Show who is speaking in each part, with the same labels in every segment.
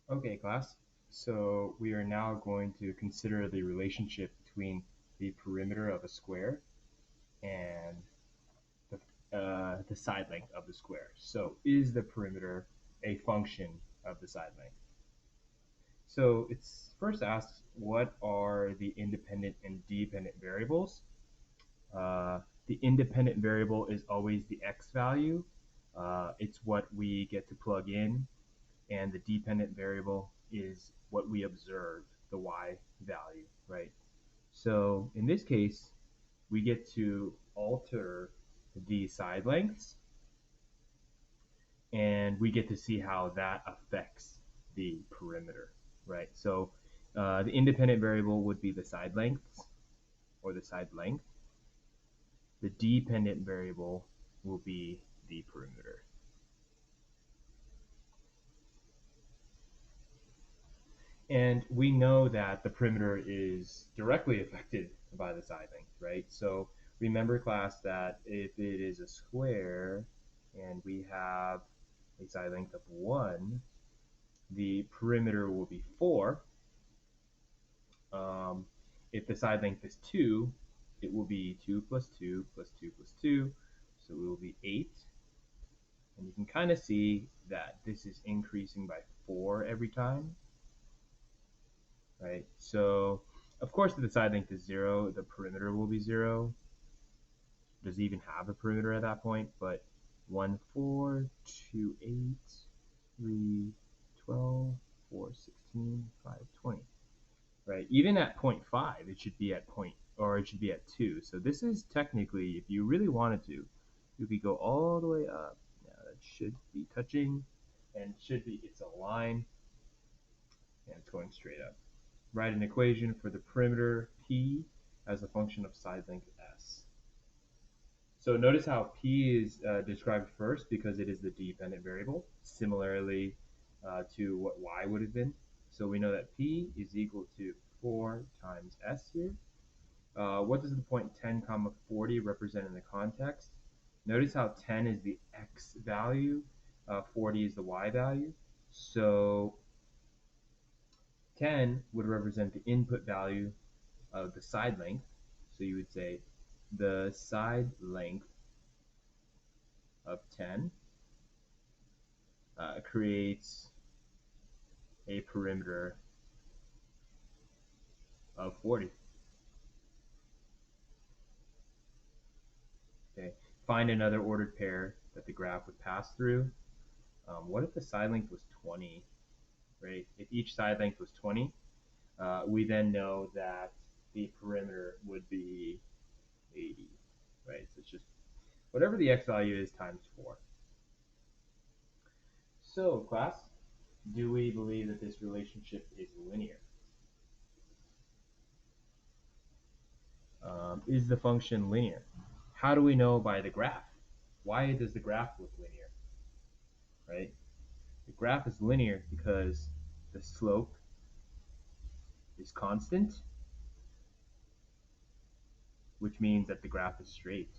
Speaker 1: Okay, class. So we are now going to consider the relationship between the perimeter of a square and the side length of the square. So is the perimeter a function of the side length? So it's first asked what are the independent and dependent variables. The independent variable is always the x value. It's what we get to plug in, and the dependent variable is what we observe, the y value, right? So in this case, we get to alter the side lengths, and we get to see how that affects the perimeter, right? So the independent variable would be the side lengths or the side length. The dependent variable will be the perimeter. And we know that the perimeter is directly affected by the side length, right? So remember, class, that if it is a square and we have a side length of 1, the perimeter will be 4. Um, if the side length is 2, it will be 2 plus 2 plus 2 plus 2, so it will be 8. And you can kind of see that this is increasing by 4 every time, right? So, of course, if the side length is 0, the perimeter will be 0. Does it even have a perimeter at that point? But 1, 4, 2, 8, 3, 12, 4, 16, 5, 20. Right? Even at 0.5, it should be at or it should be at 2. So this is technically, if you really wanted to, you could go all the way up. Now that should be touching, and it's a line, and it's going straight up. Write an equation for the perimeter P as a function of side length S. So notice how P is described first because it is the dependent variable, similarly to what Y would have been. So we know that P is equal to 4 times S here. What does the point 10 comma 40 represent in the context? Notice how 10 is the X value, 40 is the Y value. So 10 would represent the input value of the side length. So you would say the side length of 10 creates a perimeter of 40. Okay. Find another ordered pair that the graph would pass through. What if the side length was 20, right? If each side length was 20, we then know that the perimeter would be 80, right? So it's just whatever the x value is times 4. So, class, do we believe that this relationship is linear? Is the function linear? How do we know by the graph? Why does the graph look linear, right? The graph is linear because the slope is constant, which means that the graph is straight.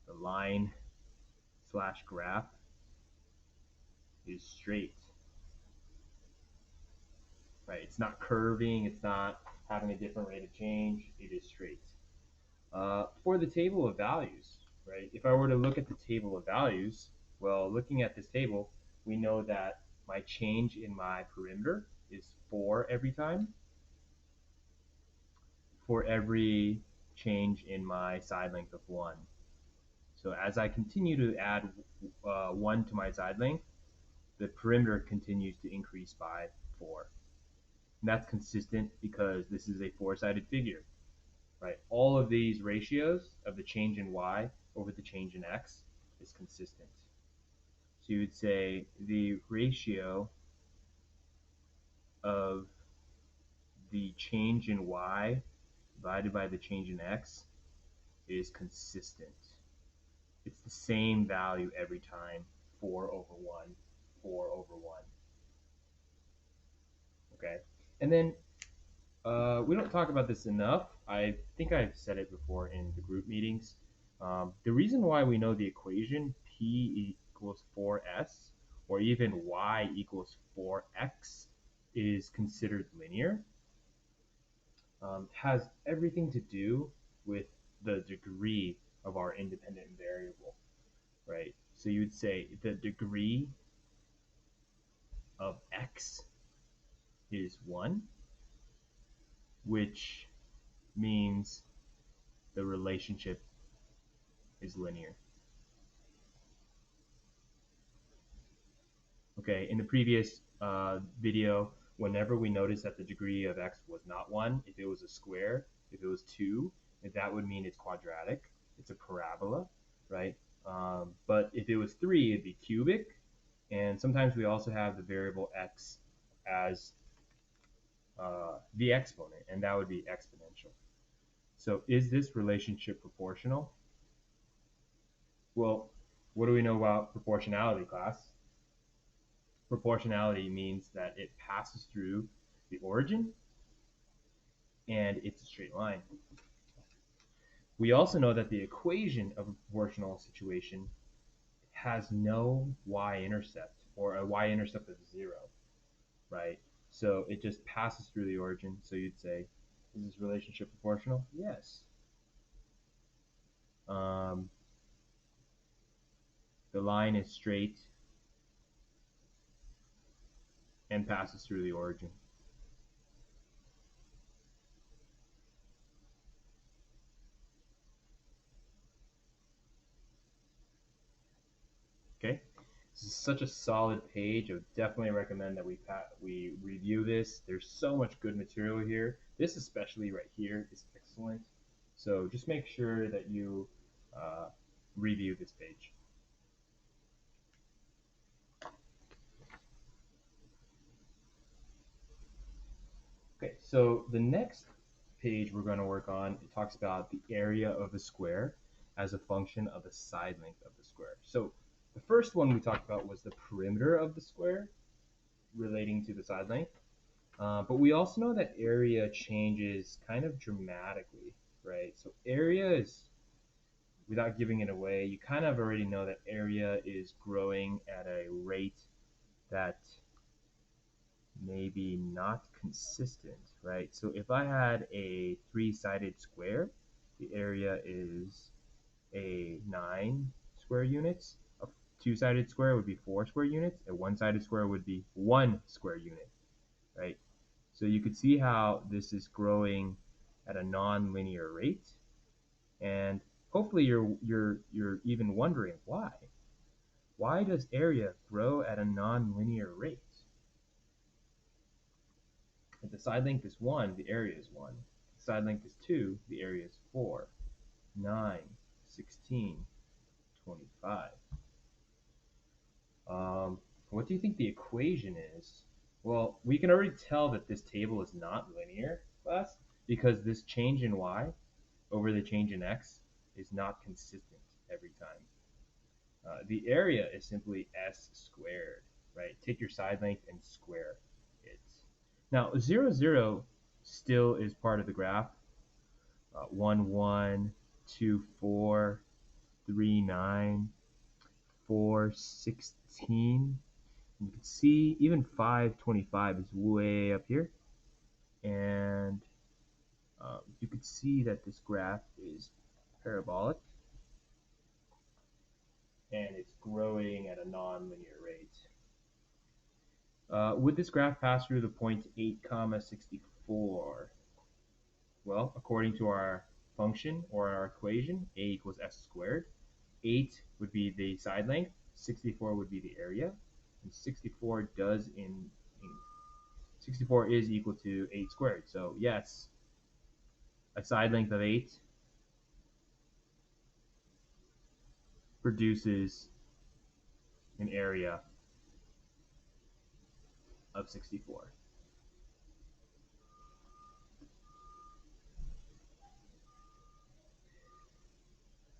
Speaker 1: The line slash graph is straight, right? It's not curving, it's not having a different rate of change, it is straight. For the table of values, right? If I were to look at the table of values, well, looking at this table, we know that my change in my perimeter is 4 every time for every change in my side length of 1. So as I continue to add 1 to my side length, the perimeter continues to increase by 4. And that's consistent because this is a four-sided figure, right? All of these ratios of the change in y over the change in x is consistent. So you would say the ratio of the change in y divided by the change in x is consistent. It's the same value every time, 4 over 1, 4 over 1. Okay? And then we don't talk about this enough. I think I've said it before in the group meetings. The reason why we know the equation P equals 4S or even y equals 4x is considered linear has everything to do with the degree of our independent variable, right? So you would say the degree of x is 1, which means the relationship is linear. Okay, in the previous video, whenever we noticed that the degree of x was not 1, if it was a square, if it was 2, that would mean it's quadratic. It's a parabola, right? But if it was 3, it'd be cubic. And sometimes we also have the variable x as the exponent, and that would be exponential. So is this relationship proportional? Well, what do we know about proportionality, class? Proportionality means that it passes through the origin and it's a straight line. We also know that the equation of a proportional situation has no y-intercept, or a y-intercept of 0, right? So it just passes through the origin. So you'd say, is this relationship proportional? Yes. The line is straight and passes through the origin. Okay, this is such a solid page. I would definitely recommend that we review this. There's so much good material here. This especially right here is excellent. So just make sure that you review this page. Okay, so the next page we're going to work on, it talks about the area of a square as a function of the side length of the square. So the first one we talked about was the perimeter of the square relating to the side length. But we also know that area changes kind of dramatically, right? So area is, without giving it away, you kind of already know that area is growing at a rate that maybe not consistent, right? So if I had a 3-sided square, the area is a 9 square units. A 2-sided square would be 4 square units. A 1-sided square would be 1 square unit, right? So you could see how this is growing at a non-linear rate, and hopefully you're even wondering why. Why does area grow at a non-linear rate? If the side length is 1, the area is 1. If the side length is 2, the area is 4, 9, 16, 25. What do you think the equation is? Well, we can already tell that this table is not linear, class, because this change in y over the change in x is not consistent every time. The area is simply s squared, right? Take your side length and square it. Now, 0, 0 still is part of the graph. 1, 1, 2, 4, 3, 9, 4, 16. You can see even 5, 25 is way up here. And you can see that this graph is parabolic and it's growing at a non-linear rate. Would this graph pass through the point 8, 64? Well, according to our function or our equation, a equals s squared. 8 would be the side length, 64 would be the area, and 64 is equal to 8 squared. So yes, a side length of 8 produces an area of 64.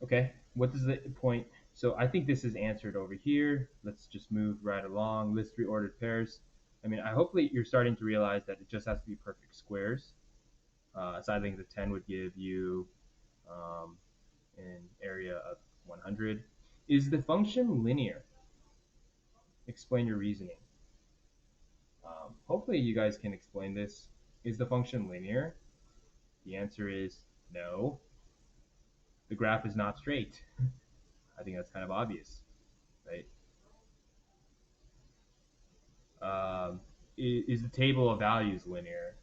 Speaker 1: Okay, what does the point? So I think this is answered over here. Let's just move right along. List 3 ordered pairs. I mean, hopefully you're starting to realize that it just has to be perfect squares. A side length of 10 would give you an area of 100. Is the function linear? Explain your reasoning. Hopefully you guys can explain this. Is the function linear? The answer is no. The graph is not straight. I think that's kind of obvious, right? Is the table of values linear?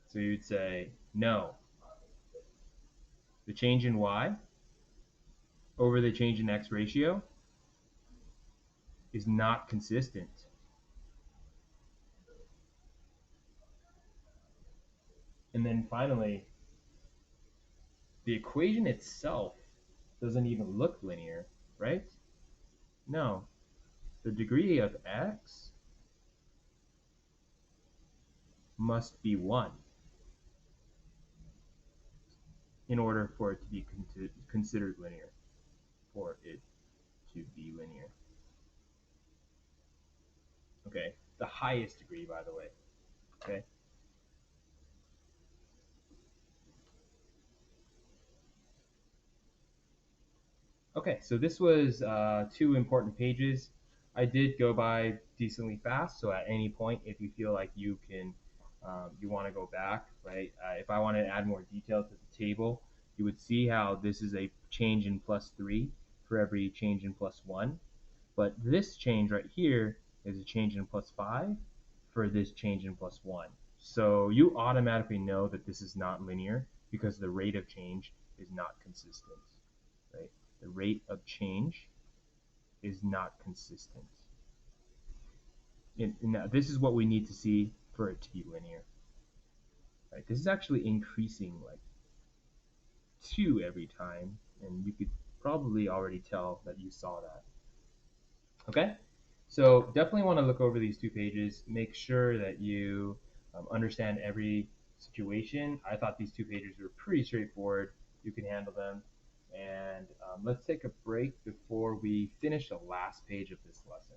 Speaker 1: So you'd say no. The change in y over the change in x ratio is not consistent. And then finally, the equation itself doesn't even look linear, right? No. The degree of x must be 1 in order for it to be considered linear, for it to be linear. Okay, the highest degree, by the way. Okay. Okay, so this was 2 important pages. I did go by decently fast, so at any point, if you feel like you can, you want to go back, right? If I wanted to add more detail to the table, you would see how this is a change in +3 for every change in +1. But this change right here is a change in +5 for this change in +1. So you automatically know that this is not linear because the rate of change is not consistent, right? The rate of change is not consistent. And this is what we need to see for it to be linear. Right? This is actually increasing like 2 every time, and you could probably already tell that you saw that. Okay? So definitely want to look over these 2 pages. Make sure that you understand every situation. I thought these 2 pages were pretty straightforward. You can handle them. And let's take a break before we finish the last page of this lesson.